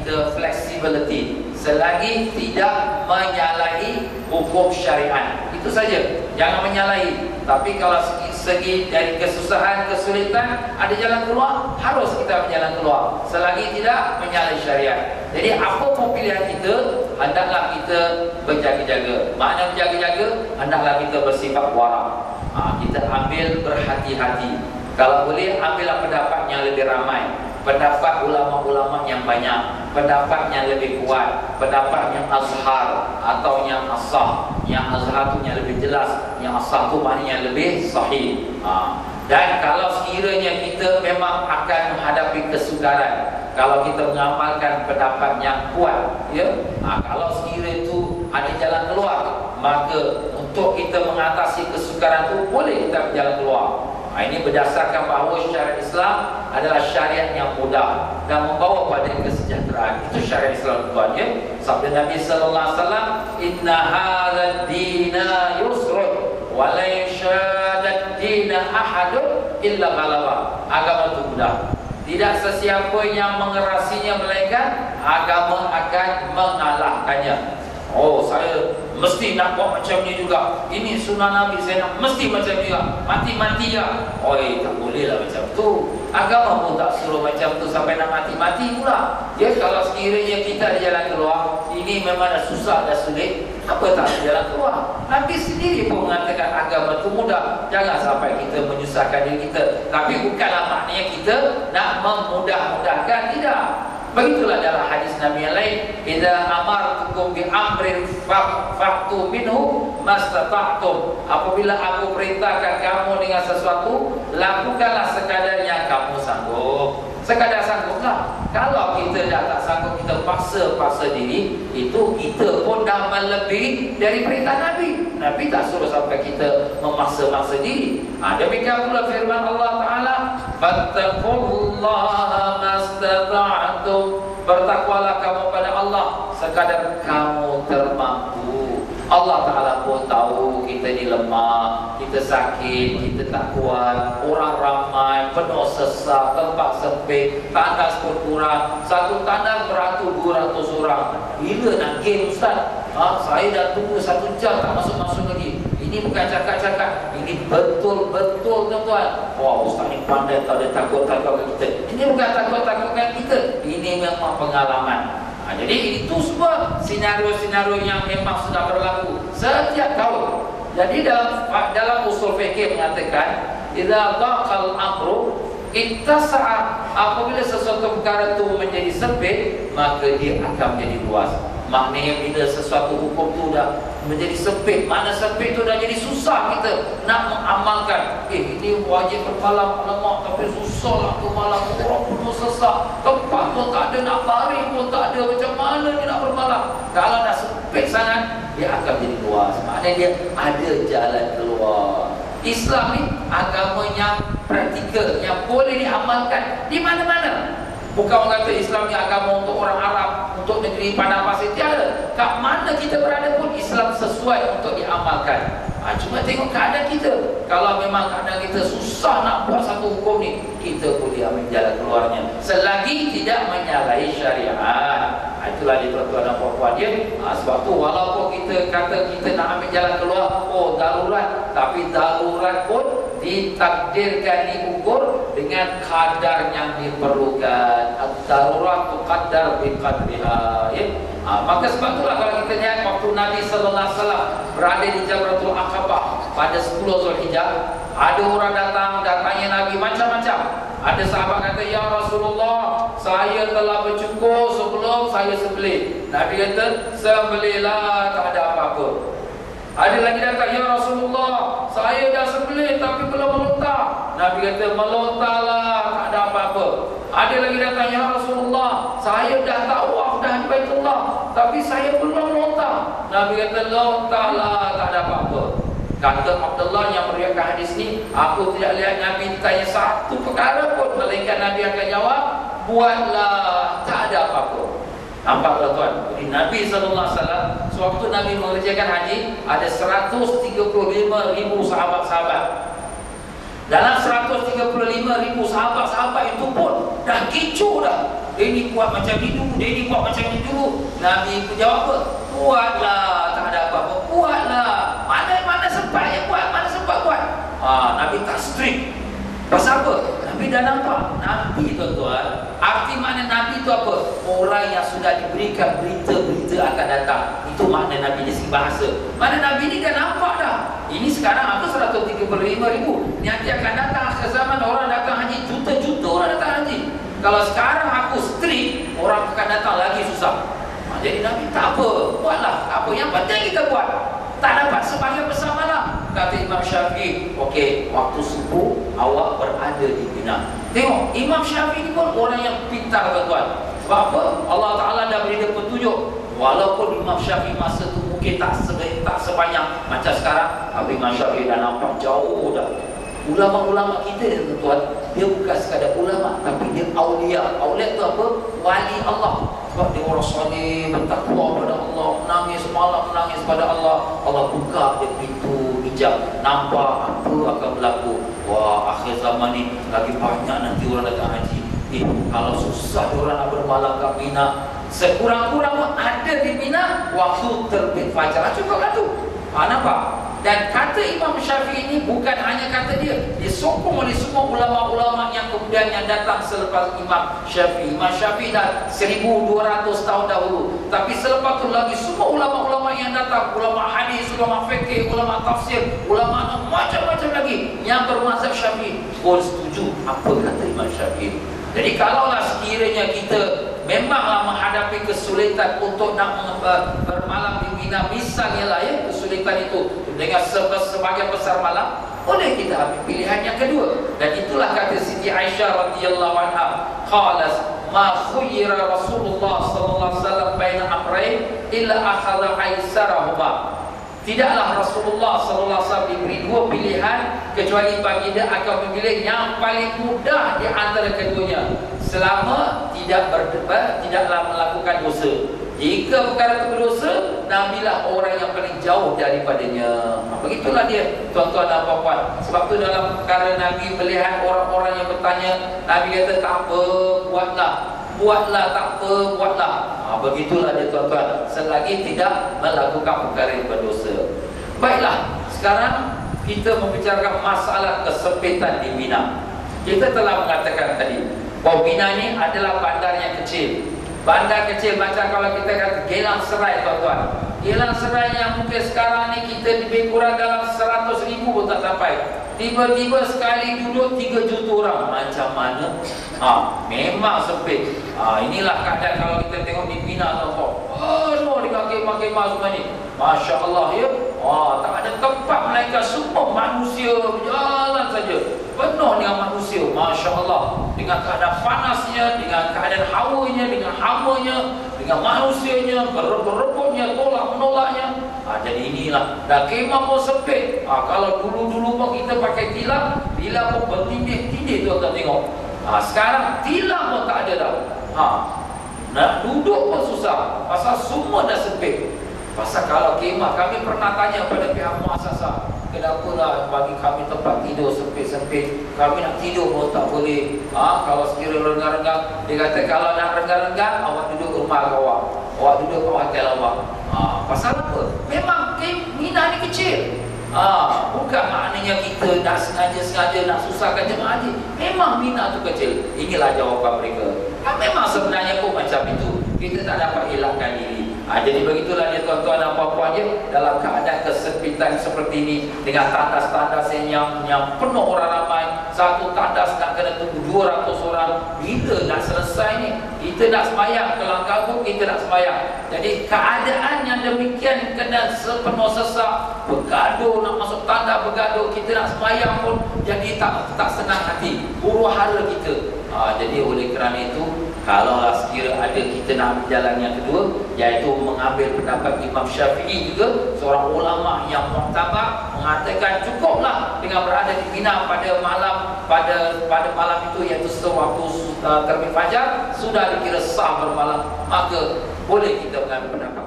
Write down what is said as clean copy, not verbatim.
kita flexibility, selagi tidak menyalahi hukum syariat. Itu saja, jangan menyalahi. Tapi kalau segi dari kesusahan, kesulitan, ada jalan keluar, harus kita berjalan keluar selagi tidak menyalahi syariat. Jadi apapun pilihan kita, hendaklah kita berjaga-jaga. Makna berjaga-jaga, hendaklah kita bersifat wara. Kita ambil berhati-hati. Kalau boleh, ambillah pendapat yang lebih ramai, pendapat ulama-ulama yang banyak, pendapat yang lebih kuat, pendapat yang azhar atau yang asah. Yang azhar tu yang lebih jelas, yang asah tu maknanya lebih sahih. Dan kalau sekiranya kita memang akan menghadapi kesukaran, kalau kita mengamalkan pendapat yang kuat, ya, kalau sekiranya itu ada jalan keluar, maka untuk kita mengatasi kesukaran itu boleh kita berjalan keluar. Ini berdasarkan bahawa syariat Islam adalah syariat yang mudah dan membawa pada kesejahteraan. Itu syariat Islam, tuan, ya. Sabda Nabi sallallahu alaihi wasallam, "Inna hadzal dina yusrun wa la yashadad dina ahadun illa ghalaba." Agama itu mudah. Tidak sesiapa yang mengerasinya melainkan agama akan mengalahkannya. Oh, saya mesti nak buat macam ni juga. Ini sunnah Nabi, saya nak mesti macam ni juga. Mati-mati ya. Oh, tak boleh lah macam tu. Agama pun tak suruh macam tu sampai nak mati-mati pula. Ya, kalau sekiranya kita ada jalan keluar, ini memang dah susah, dah sulit, apa tak ada jalan keluar? Nabi sendiri pun mengatakan agama itu mudah. Jangan sampai kita menyusahkan diri kita. Tapi bukanlah maknanya kita nak memudah-mudahkan, tidak. Begitulah dalam hadis Nabi yang lain, "Idza amartukum bi amrin fa'tu minhu mastata'tum." Apabila aku perintahkan kamu dengan sesuatu, lakukanlah sekadar yang kamu sanggup. Sekadar sangguplah. Kalau kita dah tak sanggup, kita paksa diri, itu kita pun dah melebihi dari perintah Nabi. Nabi tak suruh sampai kita memaksa-maksa diri. Demikian pula firman Allah Ta'ala, "Fattaqullaha mastata'tum." Bertakwalah kamu pada Allah sekadar kamu termampu. Allah Ta'ala pun tahu kita ni lemah, kita sakit, kita tak kuat, orang ramai, penuh sesak, tempat sempit, tandas pun kurang. Satu tandas beratus-ratus orang. Bila nak game, Ustaz? Saya dah tunggu 1 jam tak masuk-masuk lagi. Ini bukan cakap-cakap, ini betul-betul, tuan-tuan. Wah, Ustaz ni pandai, tak ada takut-takut kita. Ini bukan takut-takutkan kita, ini memang pengalaman. Jadi itu semua senario-senario yang memang sudah berlaku setiap tahun. Jadi dalam usul fikih mengatakan, idza dhaqal amru ittasa'a, apabila sesuatu perkara itu menjadi sempit, maka dia akan menjadi luas. Maknanya bila sesuatu hukum itu dah menjadi sempit, mana sempit itu dah jadi susah kita nak mengamalkan. Ini wajib bermalam lemak, tapi susah lah ke malam, orang penuh sesak, tempat pun tak ada, nak baring pun tak ada, macam mana ni nak bermalam? Kalau dah sempit sangat, dia akan jadi luas. Maknanya dia ada jalan keluar. Islam ni agama yang praktikal, yang boleh diamalkan di mana-mana. Bukan orang kata Islam ni agama untuk orang Arab, untuk negeri padang pasir, tiada. Kat mana kita berada pun Islam sesuai untuk diamalkan. Cuma tengok keadaan kita. Kalau memang keadaan kita susah nak buat satu hukum ni, kita boleh ambil jalan keluarnya selagi tidak menyalahi syariat. Itulah dia tuan-tuan dan puan-puan dia. Sebab tu walaupun kita kata kita nak ambil jalan keluar, darurat, tapi darurat pun ditakdirkan, diukur dengan kadar yang diperlukan. Ad-darurat tuqaddar biqadriha, ya. Maka sebab itulah kalau kita lihat waktu Nabi sallallahu alaihi wasallam berada di Jamratul Aqabah pada 10 Zulhijjah, ada orang datangnya Nabi macam-macam. Ada sahabat kata, "Ya Rasulullah, saya telah bercukur sebelum saya sembelih." Nabi kata, "Sembelihlah, tak ada apa-apa." Ada lagi datang, "Ya Rasulullah, saya dah sembelih tapi belum melontar." Nabi kata, "Melontarlah, tak ada apa-apa." Ada lagi datang, "Ya Rasulullah, saya dah tawaf dah di Baitullah tapi saya belum melontar." Nabi kata, "Lontarlah, tak ada apa-apa." Kata Abdullah yang meriwayatkan hadis ni, "Aku tidak lihat Nabi ditanya satu perkara pun, melainkan Nabi akan jawab, buatlah, tak ada apa-apa." Nampaklah tuan, jadi Nabi SAW sewaktu Nabi mengerjakan haji, ada 135,000 sahabat-sahabat. Dalam 135,000 sahabat-sahabat itu pun dah kicu dah. dia ni buat macam ni dulu, dia ni buat macam ni dulu. Nabi pun jawab apa? Buatlah, tak ada apa-apa, buatlah. Mana sempat ya buat, mana sempat buat. Nabi tak strict. Pasal apa? Nabi dah nampak. Nabi tuan-tuan, arti makna Nabi tu apa? Orang yang sudah diberikan berita-berita akan datang. Itu makna Nabi di segi bahasa. Makna Nabi ni dah nampak dah. Ini sekarang apa 135,000. Nanti akan datang akhir zaman, orang datang haji, juta-juta orang datang haji. Kalau sekarang aku strict, orang akan datang lagi susah. Jadi Nabi tak apa, buatlah. Apa yang penting kita buat. Tak dapat sebahagian besar malam. Kata Imam Syafi'i, okey, waktu subuh awak berada di Mina. Tengok, Imam Syafi'i ni pun orang yang pintar tuan-tuan. Sebab apa? Allah Ta'ala dah beri dia petunjuk. Walaupun Imam Syafi'i masa tu mungkin tak sebanyak macam sekarang, tapi Imam Syafi'i dah nampak jauh dah. Ulama-ulama kita ni tuan-tuan, dia bukan sekadar ulama, tapi dia awliya. Awliya tu apa? Wali Allah. Sebab dia orang soleh, bertakwa pada Allah, menangis malam, menangis pada Allah. Allah buka dia pintu hijab, nampak apa akan berlaku. Wah, akhir zaman ni lagi banyak nanti orang datang haji. Kalau susah orang nak bermalam kat Mina, sekurang-kurang ada di Mina waktu terbit fajar. Cukuplah tu. Nampak? Dan kata Imam Syafi'i ini bukan hanya kata dia, disokong oleh semua ulama-ulama yang kemudian yang datang selepas Imam Syafi'i. Imam Syafi'i dah 1200 tahun dahulu. Tapi selepas tu lagi semua ulama-ulama yang datang, ulama hadis, ulama fikih, ulama tafsir, ulama macam-macam lagi yang bermazhab Syafi'i pun setuju apa kata Imam Syafi'i. Jadi kalaulah sekiranya kita memanglah menghadapi kesulitan untuk nak bermalam di Mina, misalnya lah ya, kesulitan itu dengan sebagian besar malam, boleh kita ambil pilihan yang kedua. Dan itulah kata Siti Aisyah radhiyallahu anha, qalas ma khuyyira Rasulullah sallallahu alaihi wasallam baina amrayn illa akhadha aisarahuma. Tidaklah Rasulullah sallallahu alaihi wasallam diberi dua pilihan kecuali baginda akan memilih yang paling mudah di antara keduanya, selama tidak berdebat, tidaklah melakukan dosa. Jika perkara itu berdosa, Nabilah orang yang paling jauh daripadanya. Begitulah dia tuan-tuan dan puan-puan. Sebab tu dalam perkara Nabi melihat orang-orang yang bertanya, Nabi kata tak apa, buatlah. Buatlah, tak apa, buatlah. Begitulah dia tuan-tuan, selagi tidak melakukan perkara yang berdosa. Baiklah, sekarang kita membicarakan masalah kesempitan di Mina. Kita telah mengatakan tadi bahawa Mina ni adalah bandar yang kecil. Bandar kecil macam kalau kita kata Gelang Serai tuan-tuan. Gelang Serai yang mungkin sekarang ni kita lebih kurang dalam 100,000 pun tak sampai. Tiba-tiba sekali duduk 3 juta orang. Macam mana? Memang sempit. Inilah keadaan kalau kita tengok di Mina tuan-tuan. Penuh dengan kemah-kemah semua ni. Masya Allah ya. Tak ada tempat melainkan semua manusia berjalan saja. Penuh dengan manusia. Masya Allah. Dengan keadaan panasnya, dengan keadaan hawanya, dengan hamanya, dengan manusianya, berebut-rebutnya, tolak-menolaknya. Jadi inilah. Dan kemah pun sempit. Kalau dulu-dulu pun kita pakai tilam, tilam pun bertindih-tindih tuan-tuan tengok. Sekarang tilam pun tak ada dah. Nak duduk pun susah. Pasal semua dah sempit. Pasal kalau kemah, kami pernah tanya pada pihak muasasah, kenapalah bagi kami tempat tidur sempit-sempit, kami nak tidur pun tak boleh. Kalau sekiranya renggang-renggang, dia kata kalau nak renggang-renggang, awak duduk rumah awak, awak duduk kat hotel awak. Pasal apa? Memang Mina ni kecil. Bukan maknanya kita nak sengaja-sengaja nak susahkan jemaah haji. Memang Mina tu kecil. Inilah jawapan mereka. Memang sebenarnya pun macam itu. Kita tak dapat elakkan diri. Jadi begitulah dia tuan-tuan dan puan-puan dia, dalam keadaan kesempitan seperti ini, dengan tandas-tandas yang penuh orang ramai. Satu tandas nak kena tunggu 200 orang. Bila nak selesai ni? Kita nak sembahyang, kelang kabut kita nak sembahyang. Jadi keadaan yang demikian kena sepenuh sesak, bergaduh nak masuk tanda, bergaduh kita nak sembahyang pun jadi tak senang hati, huru hara kita. Jadi oleh kerana itu, kalaulah sekira ada kita nak jalan yang kedua, iaitu mengambil pendapat Imam Syafi'i juga, seorang ulama yang muktabar, mengatakan cukuplah dengan berada di Mina pada malam itu, iaitu sewaktu terbit fajar, sudah dikira sah bermalam, maka boleh kita mengambil pendapat